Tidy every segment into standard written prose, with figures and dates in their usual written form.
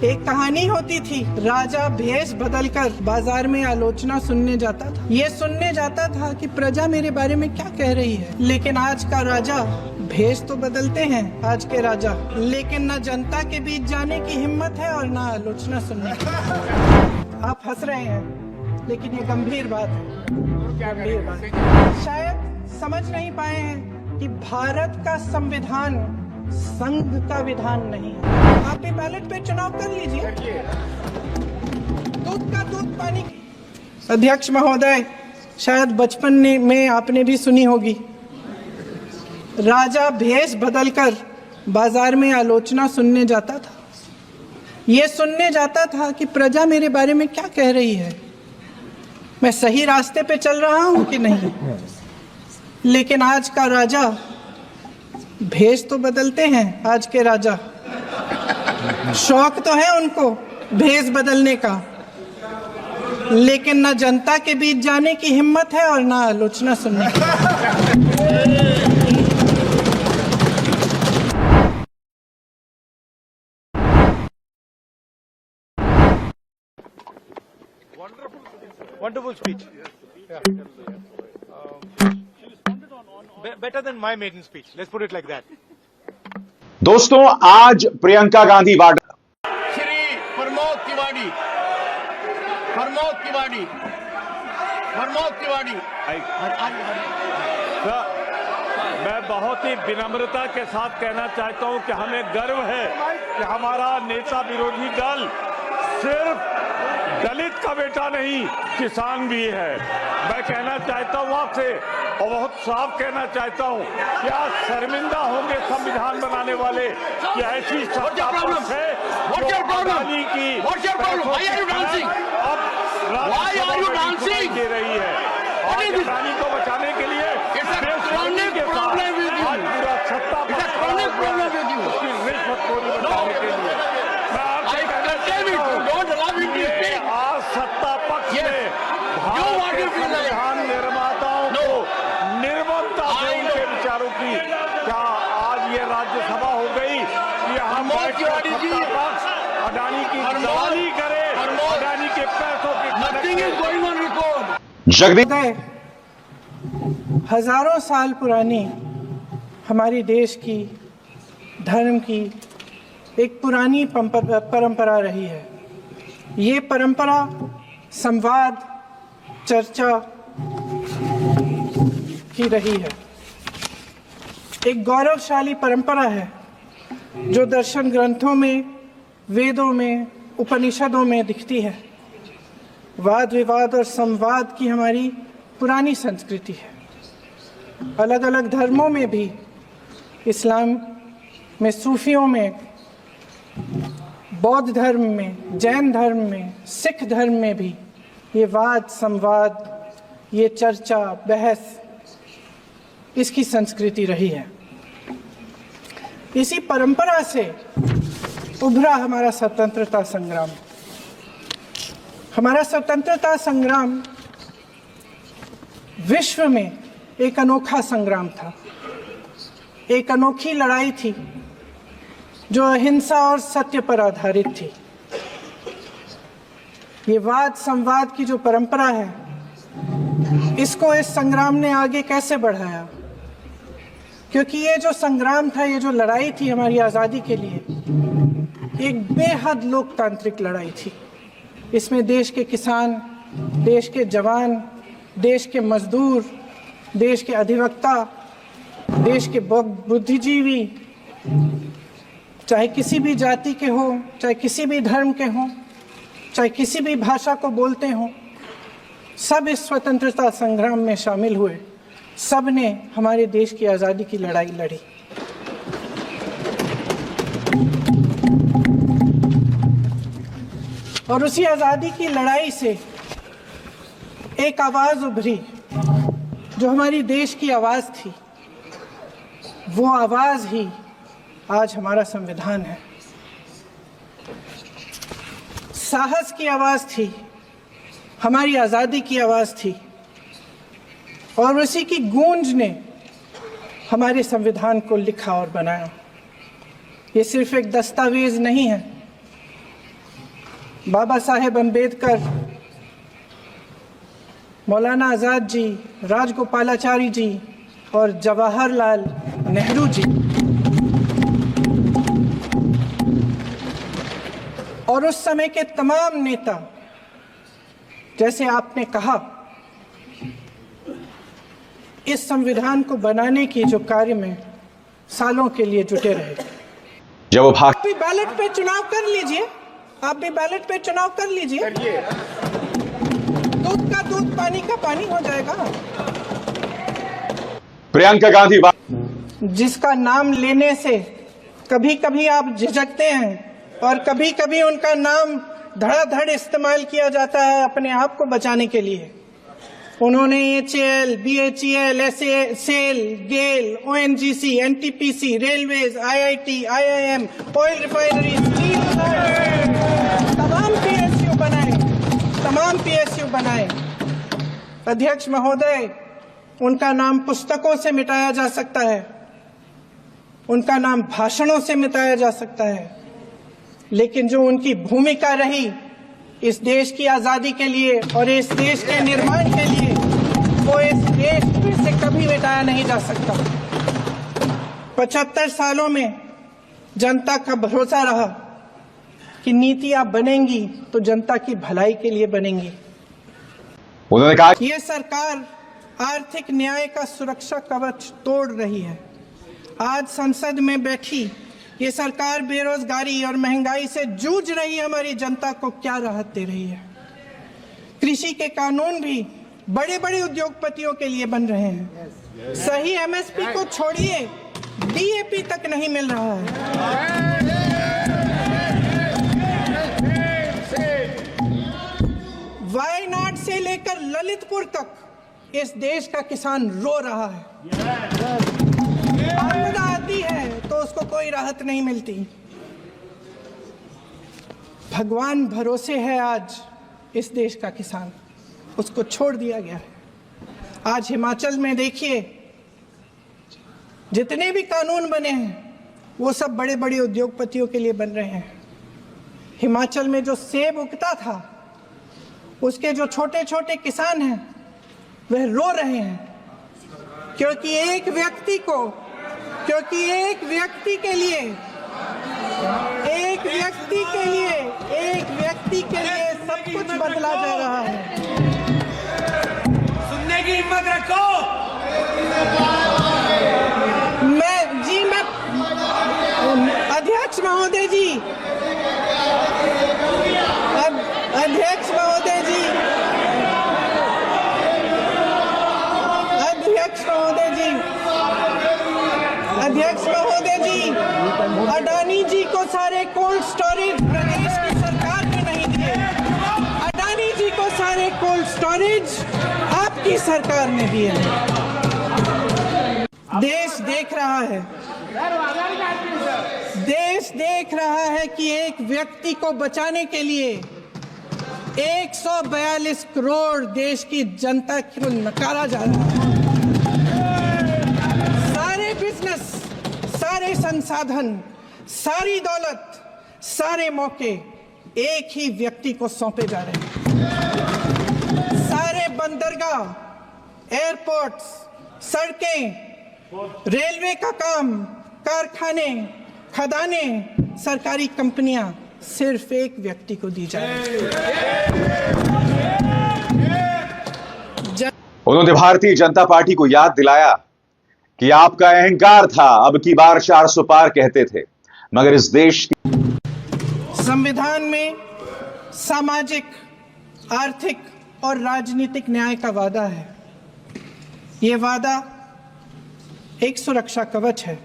एक कहानी होती थी, राजा भेष बदलकर बाजार में आलोचना सुनने जाता था। ये सुनने जाता था कि प्रजा मेरे बारे में क्या कह रही है। लेकिन आज का राजा, भेष तो बदलते हैं आज के राजा, लेकिन न जनता के बीच जाने की हिम्मत है और न आलोचना सुनने की। आप हंस रहे हैं, लेकिन ये गंभीर बात है, गंभीर बात। शायद समझ नहीं पाए हैं कि भारत का संविधान संघ का विधान नहीं है। आप भी बैलेट पे चुनाव कर लीजिए, दूध का दूध पानी। अध्यक्ष महोदय, शायद बचपन में आपने भी सुनी होगी, राजा भेष बदलकर बाजार में आलोचना सुनने जाता था। ये सुनने जाता था कि प्रजा मेरे बारे में क्या कह रही है, मैं सही रास्ते पे चल रहा हूं कि नहीं। लेकिन आज का राजा, भेष तो बदलते हैं आज के राजा, शौक तो है उनको भेष बदलने का, लेकिन न जनता के बीच जाने की हिम्मत है और न आलोचना सुनने की। Wonderful speech. Better than my maiden speech. Let's put it like that. दोस्तों, आज प्रियंका गांधी वाड्रा, श्री प्रमोद तिवारी, मैं बहुत ही विनम्रता के साथ कहना चाहता हूं कि हमें गर्व है कि हमारा नेता विरोधी दल सिर्फ दलित का बेटा नहीं, किसान भी है। मैं कहना चाहता हूं आपसे और बहुत साफ कहना चाहता हूं कि आज शर्मिंदा होंगे संविधान बनाने वाले कि ऐसी सत्ता पक्ष है जो अडानी की दे रही है और अडानी को बचाने के लिए आज पूरा सत्ता उसकी रिश्वतखोरी बचाने के लिए आज सत्ता पक्ष ने संविधान निर्माताओं को निर्ममता से उनके विचारों की क्या आज ये राज्यसभा हो गई कि हम सत्ता पक्ष अडानी की दलाली करे, अडानी के पैसों की जगदीश। हजारों साल पुरानी हमारी देश की धर्म की एक पुरानी परंपरा रही है। ये परंपरा संवाद, चर्चा की रही है। एक गौरवशाली परंपरा है जो दर्शन ग्रंथों में, वेदों में, उपनिषदों में दिखती है। वाद विवाद और संवाद की हमारी पुरानी संस्कृति है। अलग अलग धर्मों में भी, इस्लाम में, सूफियों में, बौद्ध धर्म में, जैन धर्म में, सिख धर्म में भी ये वाद संवाद, ये चर्चा बहस, इसकी संस्कृति रही है। इसी परंपरा से उभरा हमारा स्वतंत्रता संग्राम। हमारा स्वतंत्रता संग्राम विश्व में एक अनोखा संग्राम था, एक अनोखी लड़ाई थी जो अहिंसा और सत्य पर आधारित थी। ये वाद संवाद की जो परंपरा है, इसको इस संग्राम ने आगे कैसे बढ़ाया? क्योंकि ये जो संग्राम था, ये जो लड़ाई थी हमारी आज़ादी के लिए, एक बेहद लोकतांत्रिक लड़ाई थी। इसमें देश के किसान, देश के जवान, देश के मजदूर, देश के अधिवक्ता, देश के बुद्धिजीवी, चाहे किसी भी जाति के हो, चाहे किसी भी धर्म के हों, चाहे किसी भी भाषा को बोलते हों, सब इस स्वतंत्रता संग्राम में शामिल हुए। सब ने हमारे देश की आज़ादी की लड़ाई लड़ी। और उसी आज़ादी की लड़ाई से एक आवाज़ उभरी जो हमारी देश की आवाज़ थी। वो आवाज़ ही आज हमारा संविधान है। साहस की आवाज़ थी, हमारी आज़ादी की आवाज़ थी, और उसी की गूंज ने हमारे संविधान को लिखा और बनाया। ये सिर्फ एक दस्तावेज नहीं है, बाबा साहेब अम्बेडकर, मौलाना आज़ाद जी, राजगोपालाचारी जी और जवाहरलाल नेहरू जी और उस समय के तमाम नेता, जैसे आपने कहा, इस संविधान को बनाने की जो कार्य में सालों के लिए जुटे रहे। जब वो भाग आप भी बैलेट पे चुनाव कर लीजिए, आप भी बैलेट पे चुनाव कर लीजिए, दूध का दूध, पानी का पानी हो जाएगा। प्रियंका गांधी जिसका नाम लेने से कभी कभी आप झिझकते हैं और कभी कभी उनका नाम धड़ाधड़ इस्तेमाल किया जाता है अपने आप को बचाने के लिए। उन्होंने HAL, BHEL, SAL, GAIL, ONGC, NTPC, railways, IIT, IIM, oil refinery, steel तमाम PSU बनाए। अध्यक्ष महोदय, उनका नाम पुस्तकों से मिटाया जा सकता है, उनका नाम भाषणों से मिटाया जा सकता है, लेकिन जो उनकी भूमिका रही इस देश की आजादी के लिए और इस देश के निर्माण के लिए, वो इस देश में से कभी मिटाया नहीं जा सकता। 75 सालों में जनता का भरोसा रहा कि नीतियां बनेंगी तो जनता की भलाई के लिए बनेंगी। उन्होंने कहा ये सरकार आर्थिक न्याय का सुरक्षा कवच तोड़ रही है। आज संसद में बैठी ये सरकार बेरोजगारी और महंगाई से जूझ रही हमारी जनता को क्या राहत दे रही है। कृषि के कानून भी बड़े बड़े उद्योगपतियों के लिए बन रहे हैं। सही MSP को छोड़िए, DAP तक नहीं मिल रहा है। वायनाड से लेकर ललितपुर तक इस देश का किसान रो रहा है। आपदा आती है तो उसको कोई राहत नहीं मिलती। भगवान भरोसे है आज इस देश का किसान, उसको छोड़ दिया गया है। आज हिमाचल में देखिए, जितने भी कानून बने हैं वो सब बड़े बड़े उद्योगपतियों के लिए बन रहे हैं। हिमाचल में जो सेब उगता था, उसके जो छोटे छोटे किसान हैं वह रो रहे हैं, क्योंकि एक व्यक्ति के लिए सब कुछ बदला जा रहा है। सुनने की हिम्मत रखो। मैं अध्यक्ष महोदय जी, अध्यक्ष महोदय जी, अडानी जी को सारे कोल्ड स्टोरेज प्रदेश की सरकार ने नहीं दिए। अडानी जी को सारे कोल्ड स्टोरेज आपकी सरकार ने दिए। देश देख रहा है कि एक व्यक्ति को बचाने के लिए 142 करोड़ देश की जनता को नकारा जा रहा है। सारे बिजनेस, सारे संसाधन, सारी दौलत, सारे मौके एक ही व्यक्ति को सौंपे जा रहे हैं। सारे बंदरगाह, एयरपोर्ट्स, सड़कें, रेलवे का काम, कारखाने, खदानें, सरकारी कंपनियां सिर्फ एक व्यक्ति को दी जाए। उन्होंने भारतीय जनता पार्टी को याद दिलाया कि आपका अहंकार था, अब की बार 400 पार कहते थे, मगर इस देश की संविधान में सामाजिक, आर्थिक और राजनीतिक न्याय का वादा है। ये वादा एक सुरक्षा कवच है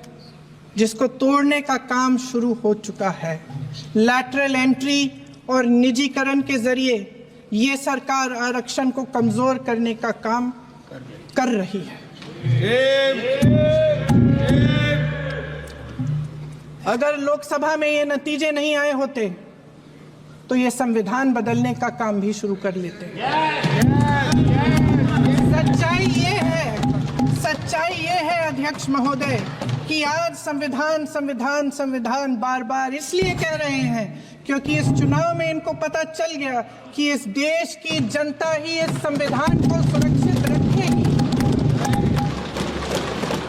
जिसको तोड़ने का काम शुरू हो चुका है। लैटरल एंट्री और निजीकरण के जरिए ये सरकार आरक्षण को कमजोर करने का काम कर रही है। अगर लोकसभा में ये नतीजे नहीं आए होते तो ये संविधान बदलने का काम भी शुरू कर लेते। सच्चाई ये है अध्यक्ष महोदय कि आज संविधान बार बार इसलिए कह रहे हैं क्योंकि इस चुनाव में इनको पता चल गया कि इस देश की जनता ही इस संविधान को सुरक्षित रखेगी,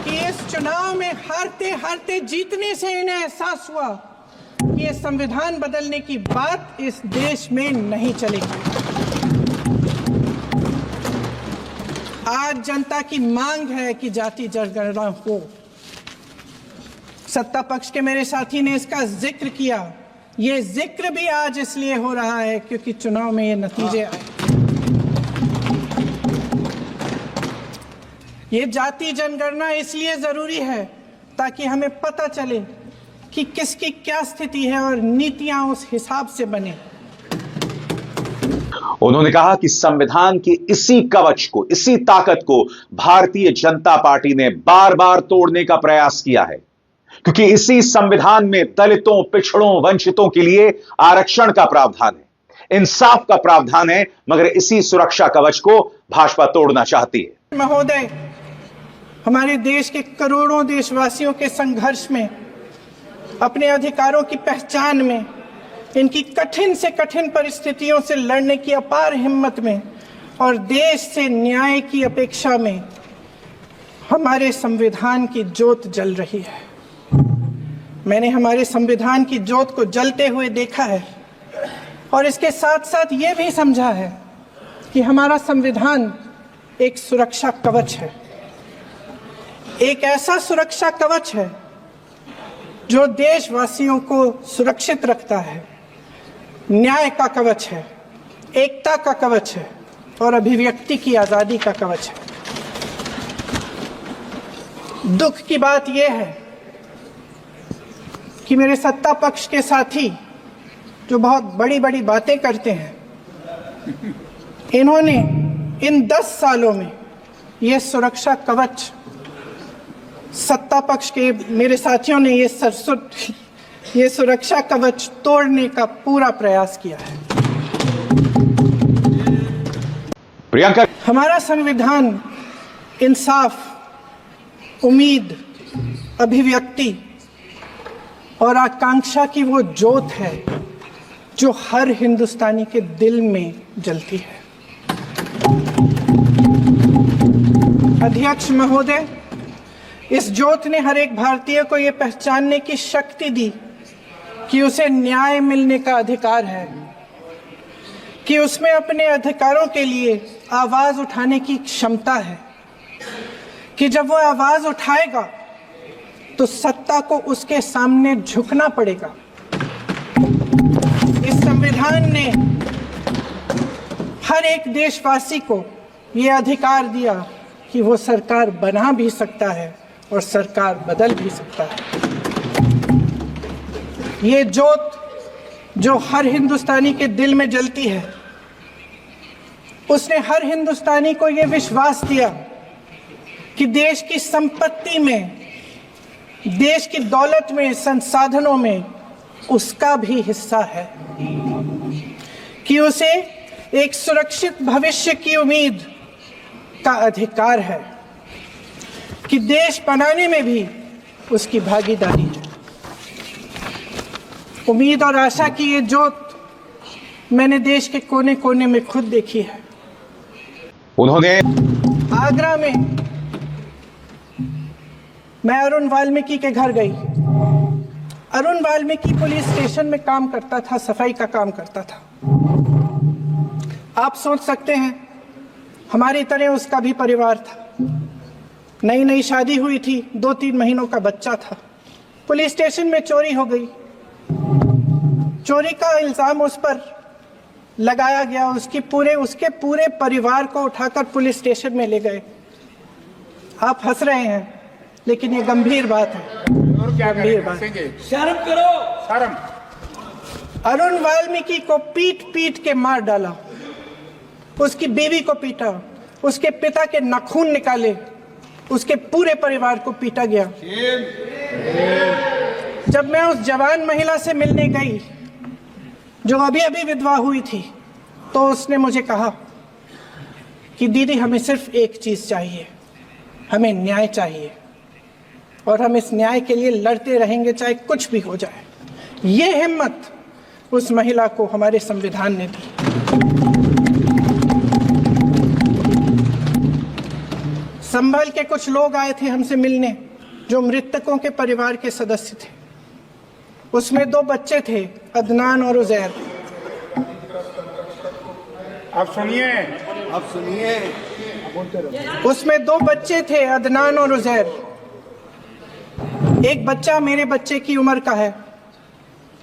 कि इस चुनाव में हारते हारते जीतने से इन्हें एहसास हुआ कि ये संविधान बदलने की बात इस देश में नहीं चलेगी। आज जनता की मांग है कि जाति जनगणना हो। सत्ता पक्ष के मेरे साथी ने इसका जिक्र किया। ये जिक्र भी आज इसलिए हो रहा है क्योंकि चुनाव में ये नतीजे आए। ये जाति जनगणना इसलिए जरूरी है ताकि हमें पता चले कि किसकी क्या स्थिति है और नीतियां उस हिसाब से बने। उन्होंने कहा कि संविधान की इसी कवच को, इसी ताकत को भारतीय जनता पार्टी ने बार बार तोड़ने का प्रयास किया है, क्योंकि इसी संविधान में दलितों, पिछड़ों, वंचितों के लिए आरक्षण का प्रावधान है, इंसाफ का प्रावधान है, मगर इसी सुरक्षा कवच को भाजपा तोड़ना चाहती है। महोदय, हमारे देश के करोड़ों देशवासियों के संघर्ष में, अपने अधिकारों की पहचान में, इनकी कठिन से कठिन परिस्थितियों से लड़ने की अपार हिम्मत में और देश से न्याय की अपेक्षा में हमारे संविधान की ज्योत जल रही है। मैंने हमारे संविधान की ज्योत को जलते हुए देखा है और इसके साथ साथ ये भी समझा है कि हमारा संविधान एक सुरक्षा कवच है, एक ऐसा सुरक्षा कवच है जो देशवासियों को सुरक्षित रखता है, न्याय का कवच है, एकता का कवच है और अभिव्यक्ति की आजादी का कवच है। दुख की बात यह है कि मेरे सत्ता पक्ष के साथी जो बहुत बड़ी बड़ी बातें करते हैं, इन्होंने इन 10 सालों में यह सुरक्षा कवच, सत्ता पक्ष के मेरे साथियों ने ये सुरक्षा कवच तोड़ने का पूरा प्रयास किया है। प्रियंका, हमारा संविधान इंसाफ, उम्मीद, अभिव्यक्ति और आकांक्षा की वो ज्योत है जो हर हिंदुस्तानी के दिल में जलती है। अध्यक्ष महोदय, इस ज्योत ने हर एक भारतीय को ये पहचानने की शक्ति दी कि उसे न्याय मिलने का अधिकार है, कि उसमें अपने अधिकारों के लिए आवाज उठाने की क्षमता है, कि जब वो आवाज उठाएगा तो सत्ता को उसके सामने झुकना पड़ेगा। इस संविधान ने हर एक देशवासी को ये अधिकार दिया कि वो सरकार बना भी सकता है और सरकार बदल भी सकता है। ये ज्योत जो हर हिंदुस्तानी के दिल में जलती है, उसने हर हिंदुस्तानी को ये विश्वास दिया कि देश की संपत्ति में, देश की दौलत में, संसाधनों में उसका भी हिस्सा है, कि उसे एक सुरक्षित भविष्य की उम्मीद का अधिकार है, कि देश बनाने में भी उसकी भागीदारी है। उम्मीद और आशा की ये ज्योत मैंने देश के कोने कोने में खुद देखी है। उन्होंने आगरा में मैं अरुण वाल्मीकि के घर गई। अरुण वाल्मीकि पुलिस स्टेशन में काम करता था, सफाई का काम करता था। आप सोच सकते हैं हमारी तरह उसका भी परिवार था, नई नई शादी हुई थी, 2-3 महीनों का बच्चा था। पुलिस स्टेशन में चोरी हो गई, चोरी का इल्जाम उस पर लगाया गया। उसके पूरे परिवार को उठाकर पुलिस स्टेशन में ले गए। आप हंस रहे हैं लेकिन ये गंभीर बात है, गंभीर बात। शर्म करो, शर्म। अरुण वाल्मीकि को पीट पीट के मार डाला, उसकी बीवी को पीटा, उसके पिता के नाखून निकाले, उसके पूरे परिवार को पीटा गया। जब मैं उस जवान महिला से मिलने गई जो अभी अभी विधवा हुई थी, तो उसने मुझे कहा कि दीदी हमें सिर्फ एक चीज चाहिए, हमें न्याय चाहिए और हम इस न्याय के लिए लड़ते रहेंगे चाहे कुछ भी हो जाए। ये हिम्मत उस महिला को हमारे संविधान ने दी। संभल के कुछ लोग आए थे हमसे मिलने, जो मृतकों के परिवार के सदस्य थे। उसमें 2 बच्चे थे, अदनान और उजैर। अब सुनिए। उसमें 2 बच्चे थे, अदनान और उजैर। एक बच्चा मेरे बच्चे की उम्र का है,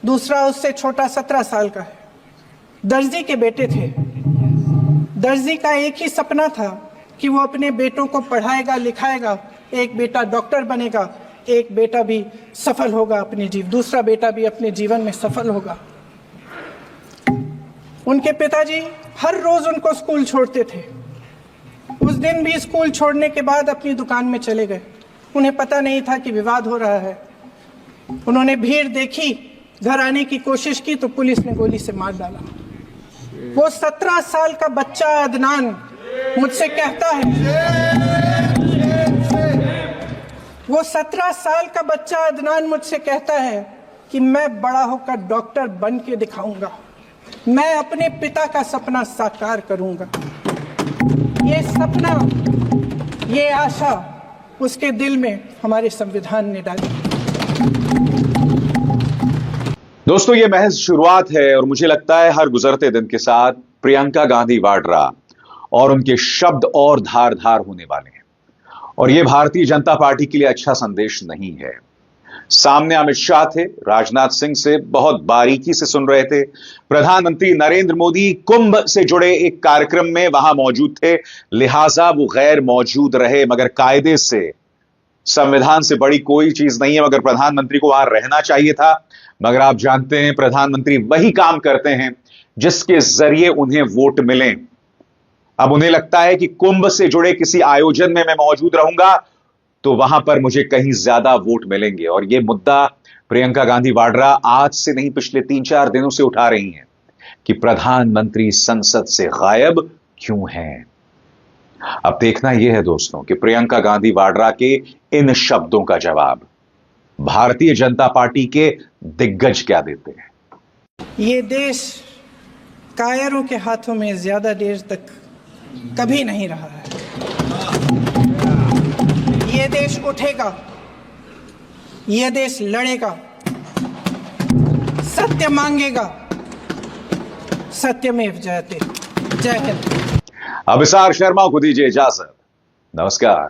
दूसरा उससे छोटा 17 साल का है। दर्जी के बेटे थे। दर्जी का एक ही सपना था कि वो अपने बेटों को पढ़ाएगा लिखाएगा, एक बेटा डॉक्टर बनेगा, एक बेटा भी सफल होगा दूसरा बेटा भी अपने जीवन में सफल होगा। उनके पिताजी हर रोज उनको स्कूल छोड़ते थे। उस दिन भी स्कूल छोड़ने के बाद अपनी दुकान में चले गए। उन्हें पता नहीं था कि विवाद हो रहा है। उन्होंने भीड़ देखी, घर आने की कोशिश की तो पुलिस ने गोली से मार डाला। वो 17 साल का बच्चा अदनान मुझसे कहता है, वो 17 साल का बच्चा अदनान मुझसे कहता है कि मैं बड़ा होकर डॉक्टर बन के दिखाऊंगा, मैं अपने पिता का सपना साकार करूंगा। ये सपना, ये आशा उसके दिल में हमारे संविधान ने डाली। दोस्तों, ये महज शुरुआत है और मुझे लगता है हर गुजरते दिन के साथ प्रियंका गांधी वाड्रा और उनके शब्द और धार होने वाले हैं। और यह भारतीय जनता पार्टी के लिए अच्छा संदेश नहीं है। सामने अमित शाह थे, राजनाथ सिंह से बहुत बारीकी से सुन रहे थे। प्रधानमंत्री नरेंद्र मोदी कुंभ से जुड़े एक कार्यक्रम में वहां मौजूद थे, लिहाजा वो गैर मौजूद रहे। मगर कायदे से, संविधान से बड़ी कोई चीज नहीं है, मगर प्रधानमंत्री को वहां रहना चाहिए था। मगर आप जानते हैं, प्रधानमंत्री वही काम करते हैं जिसके जरिए उन्हें वोट मिले। अब उन्हें लगता है कि कुंभ से जुड़े किसी आयोजन में मैं मौजूद रहूंगा तो वहां पर मुझे कहीं ज्यादा वोट मिलेंगे। और यह मुद्दा प्रियंका गांधी वाड्रा आज से नहीं, पिछले 3-4 दिनों से उठा रही हैं कि प्रधानमंत्री संसद से गायब क्यों हैं। अब देखना यह है दोस्तों कि प्रियंका गांधी वाड्रा के इन शब्दों का जवाब भारतीय जनता पार्टी के दिग्गज क्या देते हैं। ये देश कायरों के हाथों में ज्यादा देर तक कभी नहीं रहा है। ये देश उठेगा, ये देश लड़ेगा, सत्य मांगेगा, सत्यमेव जयते। जय हिंद। अभिसार शर्मा को दीजिए इजाजत। नमस्कार।